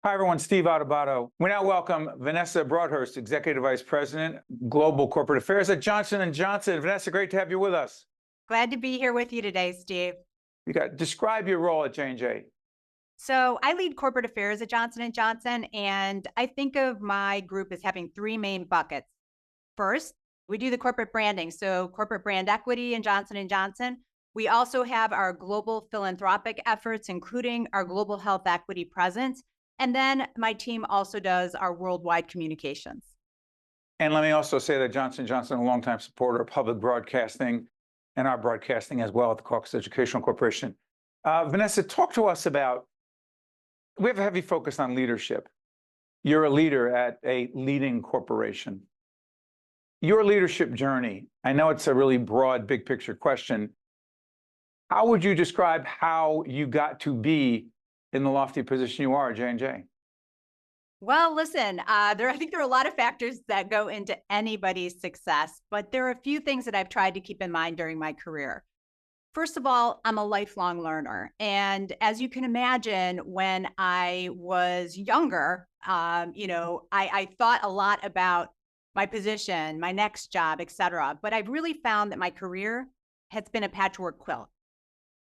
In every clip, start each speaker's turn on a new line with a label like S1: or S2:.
S1: Hi, everyone. Steve Adubato. We now welcome Vanessa Broadhurst, Executive Vice President, Global Corporate Affairs at Johnson & Johnson. Vanessa, great to have you with us.
S2: Glad to be here with you today, Steve.
S1: Describe your role at J&J.
S2: So I lead corporate affairs at Johnson & Johnson, and I think of my group as having three main buckets. First, we do the corporate branding, so corporate brand equity in Johnson & Johnson. We also have our global philanthropic efforts, including our global health equity presence. And then my team also does our worldwide communications.
S1: And let me also say that Johnson & Johnson, a longtime supporter of public broadcasting and our broadcasting as well at the Caucus Educational Corporation. Vanessa, talk to us about, we have a heavy focus on leadership. You're a leader at a leading corporation. Your leadership journey, I know it's a really broad, big picture question. How would you describe how you got to be in the lofty position you are at J&J?
S2: Well, listen, I think there are a lot of factors that go into anybody's success, but there are a few things that I've tried to keep in mind during my career. First of all, I'm a lifelong learner. And as you can imagine, when I was younger, I thought a lot about my position, my next job, et cetera. But I've really found that my career has been a patchwork quilt.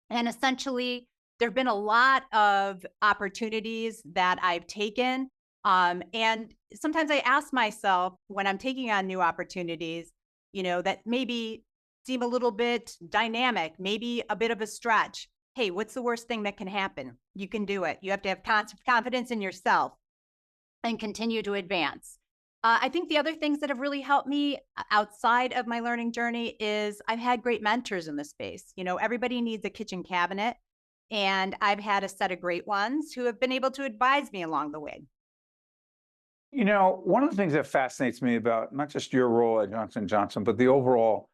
S2: And essentially, there have been a lot of opportunities that I've taken. And sometimes I ask myself when I'm taking on new opportunities, that maybe seem a little bit dynamic, maybe a bit of a stretch. Hey, what's the worst thing that can happen? You can do it. You have to have confidence in yourself and continue to advance. I think the other things that have really helped me outside of my learning journey is I've had great mentors in the space. Everybody needs a kitchen cabinet. And I've had a set of great ones who have been able to advise me along the way.
S1: One of the things that fascinates me about not just your role at Johnson & Johnson, but the overall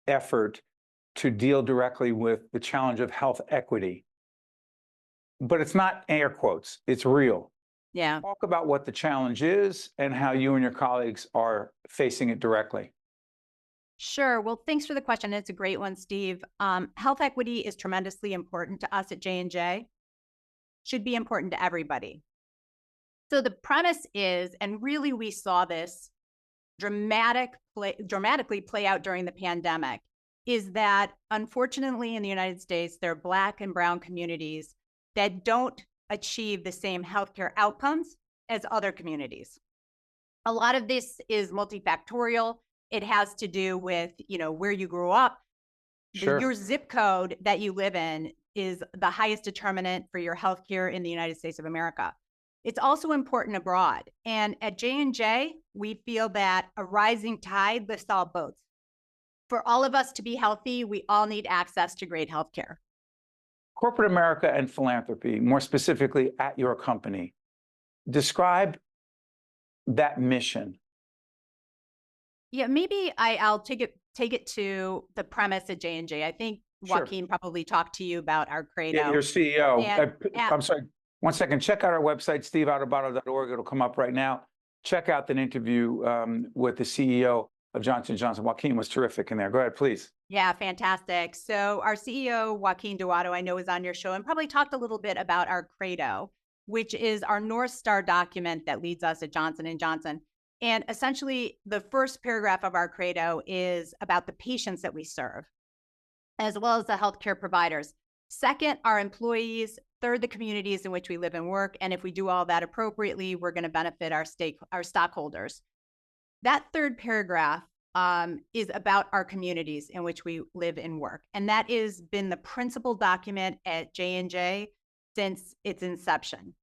S1: effort to deal directly with the challenge of health equity. But it's not air quotes, it's real.
S2: Yeah.
S1: Talk about what the challenge is and how you and your colleagues are facing it directly.
S2: Sure. Well, thanks for the question. It's a great one, Steve. Health equity is tremendously important to us at J&J. Should be important to everybody. So the premise is, and really we saw this dramatically play out during the pandemic, is that unfortunately in the United States, there are Black and brown communities that don't achieve the same healthcare outcomes as other communities. A lot of this is multifactorial. It has to do with, where you grew up.
S1: Sure.
S2: Your zip code that you live in is the highest determinant for your healthcare in the United States of America. It's also important abroad. And at J&J, we feel that a rising tide lifts all boats. For all of us to be healthy, we all need access to great healthcare.
S1: Corporate America and philanthropy, more specifically at your company, describe that mission.
S2: Yeah, maybe I'll take it to the premise at J&J. I think
S1: Sure.
S2: Joaquin probably talked to you about our credo.
S1: Yeah, your CEO.
S2: And,
S1: I'm sorry, one second. Check out our website, steveautobato.org. It'll come up right now. Check out that interview with the CEO of Johnson & Johnson. Joaquin was terrific in there. Go ahead, please.
S2: Yeah, fantastic. So our CEO, Joaquin Duato, I know is on your show and probably talked a little bit about our credo, which is our North Star document that leads us at Johnson & Johnson. And essentially, the first paragraph of our credo is about the patients that we serve, as well as the healthcare providers. Second, our employees. Third, the communities in which we live and work. And if we do all that appropriately, we're going to benefit our stockholders. That third paragraph is about our communities in which we live and work. And that has been the principal document at J&J since its inception.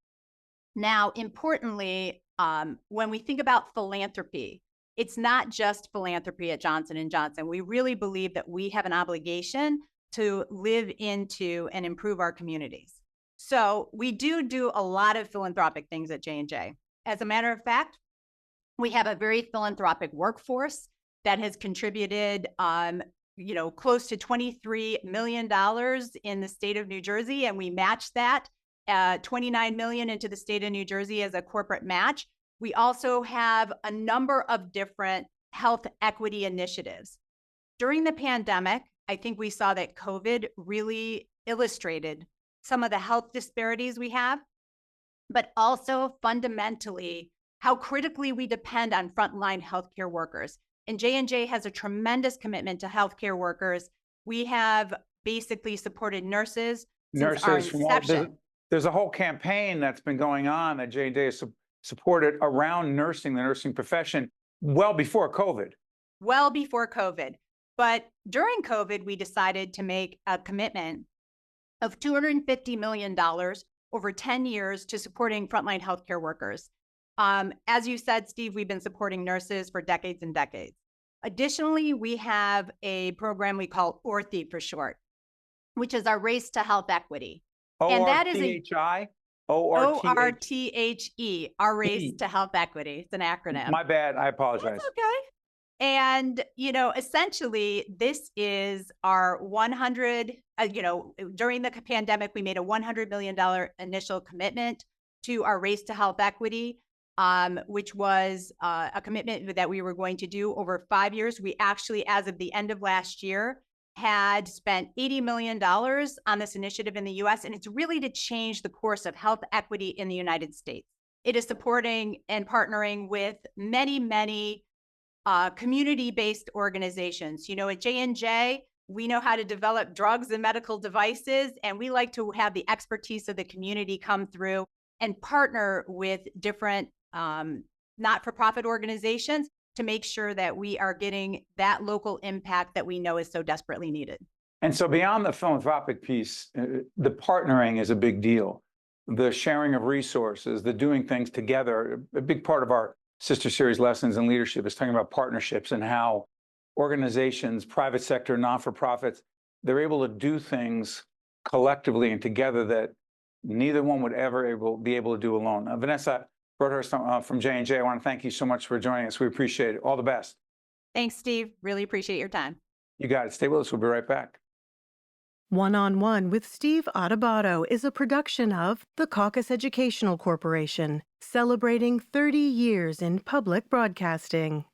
S2: Now, importantly, when we think about philanthropy, it's not just philanthropy at Johnson & Johnson. We really believe that we have an obligation to live into and improve our communities. So we do a lot of philanthropic things at J&J. As a matter of fact, we have a very philanthropic workforce that has contributed, close to $23 million in the state of New Jersey, and we match that. $29 million into the state of New Jersey as a corporate match. We also have a number of different health equity initiatives. During the pandemic, I think we saw that COVID really illustrated some of the health disparities we have. but also fundamentally how critically we depend on frontline healthcare workers. And J&J has a tremendous commitment to healthcare workers. We have basically supported nurses since our inception.
S1: There's a whole campaign that's been going on that J&J has supported around nursing, the nursing profession, well before COVID.
S2: Well before COVID. But during COVID, we decided to make a commitment of $250 million over 10 years to supporting frontline healthcare workers. As you said, Steve, we've been supporting nurses for decades and decades. Additionally, we have a program we call ORTHE for short, which is our Race to Health Equity. And that is ORTHE, our Race to Health Equity. It's an acronym.
S1: My bad. I apologize.
S2: That's okay. And, essentially, this is our 100, during the pandemic, we made a $100 million initial commitment to our Race to Health Equity, which was a commitment that we were going to do over 5 years. We actually, as of the end of last year, had spent $80 million on this initiative in the US, and it's really to change the course of health equity in the United States. It is supporting and partnering with many, many community-based organizations. At J&J, we know how to develop drugs and medical devices, and we like to have the expertise of the community come through and partner with different not-for-profit organizations to make sure that we are getting that local impact that we know is so desperately needed.
S1: And so beyond the philanthropic piece, the partnering is a big deal. The sharing of resources, the doing things together. A big part of our sister series lessons in leadership is talking about partnerships and how organizations, private sector, non-for-profits, they're able to do things collectively and together that neither one would ever be able to do alone. Vanessa Broadhurst from J&J, I want to thank you so much for joining us. We appreciate it. All the best.
S2: Thanks, Steve. Really appreciate your time.
S1: You got it. Stay with us. We'll be right back.
S3: One-on-One with Steve Adubato is a production of the Caucus Educational Corporation, celebrating 30 years in public broadcasting.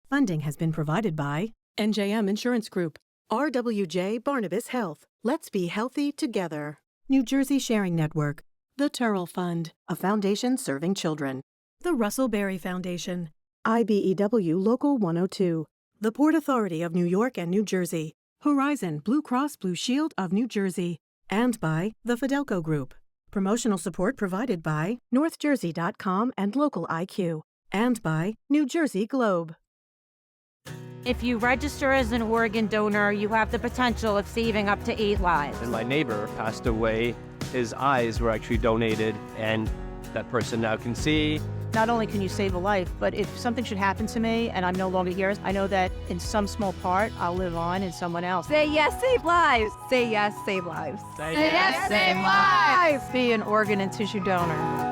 S3: Funding has been provided by NJM Insurance Group, RWJ Barnabas Health, Let's Be Healthy Together, New Jersey Sharing Network, the Turrell Fund, a foundation serving children, the Russell Berry Foundation, IBEW Local 102, the Port Authority of New York and New Jersey, Horizon Blue Cross Blue Shield of New Jersey, and by the Fidelco Group. Promotional support provided by NorthJersey.com and Local IQ, and by New Jersey Globe.
S4: If you register as an organ donor, you have the potential of saving up to 8 lives.
S5: And my neighbor passed away. His eyes were actually donated, and that person now can see.
S6: Not only can you save a life, but if something should happen to me and I'm no longer here, I know that in some small part, I'll live on in someone else.
S7: Say yes, save lives. Say yes, save lives.
S5: Say
S7: yes, save lives.
S6: Be an organ and tissue donor.